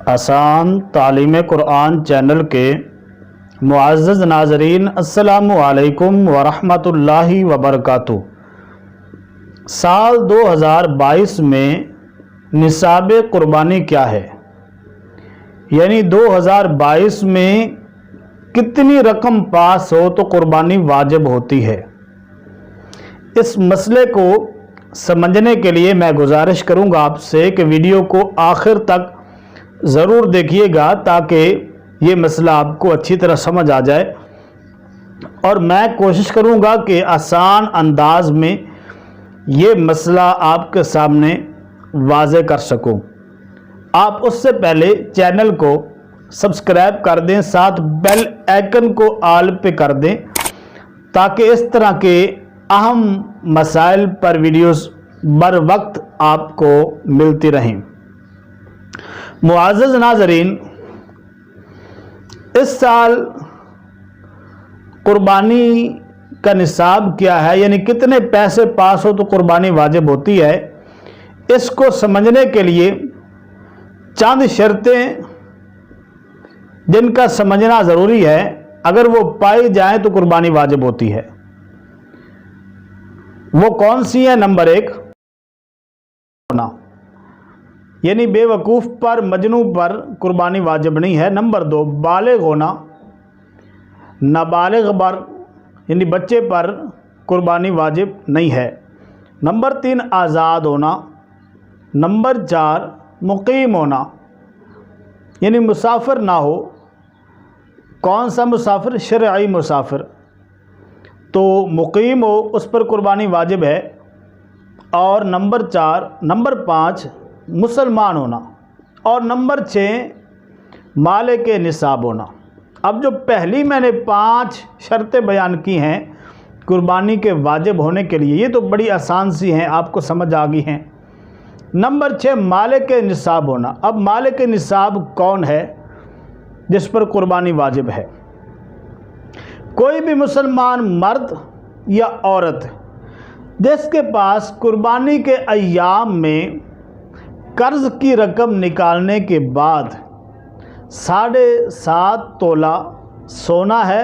आसान तालीम कुरान चैनल के मुअज़्ज़ज़ नाज़रीन, अस्सलामु अलैकुम वरहमतुल्लाहि वबरकातुहू। साल 2022 में निसाब कुर्बानी क्या है, यानी 2022 में कितनी रकम पास हो तो कुर्बानी वाजिब होती है। इस मसले को समझने के लिए मैं गुजारिश करूंगा आपसे कि वीडियो को आखिर तक ज़रूर देखिएगा ताकि ये मसला आपको अच्छी तरह समझ आ जाए, और मैं कोशिश करूंगा कि आसान अंदाज में ये मसला आपके सामने वाज़े कर सकूं। आप उससे पहले चैनल को सब्सक्राइब कर दें, साथ बेल आइकन को ऑल पे कर दें ताकि इस तरह के अहम मसाइल पर वीडियोस बर वक्त आपको मिलती रहें। मुअज़्ज़ज़ नाज़रीन, इस साल कुर्बानी का निसाब क्या है, यानी कितने पैसे पास हो तो कुर्बानी वाजिब होती है, इसको समझने के लिए चंद शर्तें जिनका समझना ज़रूरी है, अगर वो पाई जाए तो कुर्बानी वाजिब होती है। वो कौन सी है? नंबर 1, होना, यानी बेवकूफ़ पर, मजनू पर कुर्बानी वाजिब नहीं है। नंबर 2, बालिग होना, नाबालिग पर यानी बच्चे पर कुर्बानी वाजिब नहीं है। नंबर 3, आज़ाद होना। नंबर 4, मुकीम होना, यानी मुसाफिर ना हो। कौन सा मुसाफिर? शरई मुसाफिर। तो मुकीम हो, उस पर कुर्बानी वाजिब है। और नंबर 5 मुसलमान होना, और नंबर 6 माले के निसाब होना। अब जो पहली मैंने 5 शर्तें बयान की हैं कुर्बानी के वाजिब होने के लिए, ये तो बड़ी आसान सी हैं, आपको समझ आ गई हैं। नंबर 6 माले के निसाब होना। अब माले के निसाब कौन है जिस पर कुर्बानी वाजिब है? कोई भी मुसलमान मर्द या औरत जिसके पास कुर्बानी के अय्याम में कर्ज की रकम निकालने के बाद 7.5 तोला सोना है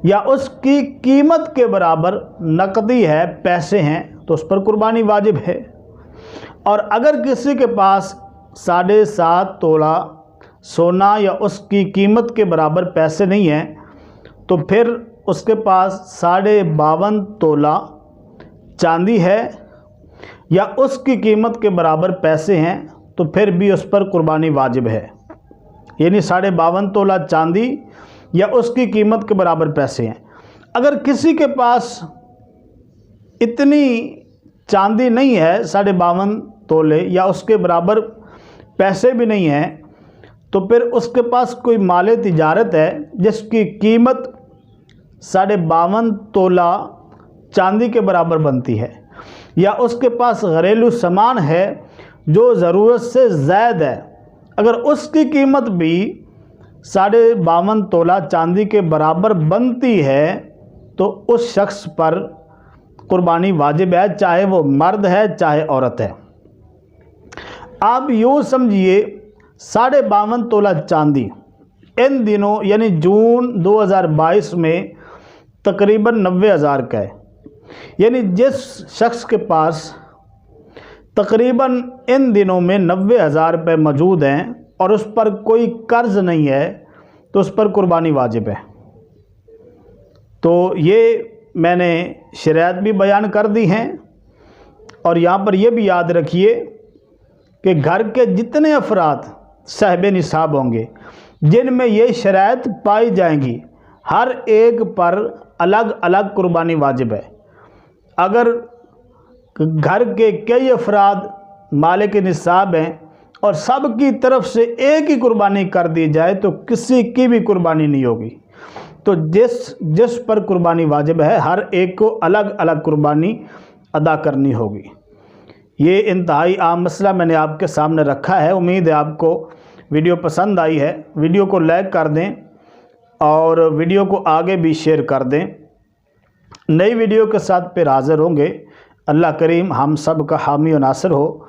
या उसकी कीमत के बराबर नकदी है, पैसे हैं, तो उस पर कुर्बानी वाजिब है। और अगर किसी के पास 7.5 तोला सोना या उसकी कीमत के बराबर पैसे नहीं हैं, तो फिर उसके पास 52.5 तोला चांदी है या उसकी कीमत के बराबर पैसे हैं, तो फिर भी उस पर कुर्बानी वाजिब है। यानी 52.5 तोला चांदी या उसकी कीमत के बराबर पैसे हैं। अगर किसी के पास इतनी चांदी नहीं है, 52.5 तोले या उसके बराबर पैसे भी नहीं हैं, तो फिर उसके पास कोई माले तिजारत है जिसकी कीमत 52.5 तोला चांदी के बराबर बनती है, या उसके पास घरेलू सामान है जो ज़रूरत से ज़्यादा है, अगर उसकी कीमत भी 52.5 तोला चांदी के बराबर बनती है, तो उस शख्स पर कुर्बानी वाजिब है, चाहे वो मर्द है चाहे औरत है। आप यूँ समझिए 52.5 तोला चांदी इन दिनों यानी जून 2022 में तकरीबन 90,000 का है। यानी जिस शख्स के पास तकरीबन इन दिनों में 90,000 रुपये मौजूद हैं और उस पर कोई कर्ज नहीं है, तो उस पर कुर्बानी वाजिब है। तो ये मैंने शराइत भी बयान कर दी हैं, और यहाँ पर यह भी याद रखिए कि घर के जितने अफराद साहिब निसाब होंगे जिनमें ये शराइत पाई जाएंगी, हर एक पर अलग अलग कुर्बानी वाजिब है। अगर घर के कई अफराद मालिक निसाब हैं और सब की तरफ से एक ही कुर्बानी कर दी जाए तो किसी की भी कुर्बानी नहीं होगी। तो जिस पर कुर्बानी वाजिब है, हर एक को अलग अलग कुर्बानी अदा करनी होगी। ये इंतहाई आम मसला मैंने आपके सामने रखा है। उम्मीद है आपको वीडियो पसंद आई है। वीडियो को लाइक कर दें और वीडियो को आगे भी शेयर कर दें। नई वीडियो के साथ फिर हाज़िर होंगे। अल्लाह करीम हम सब का हामी और नासिर हो।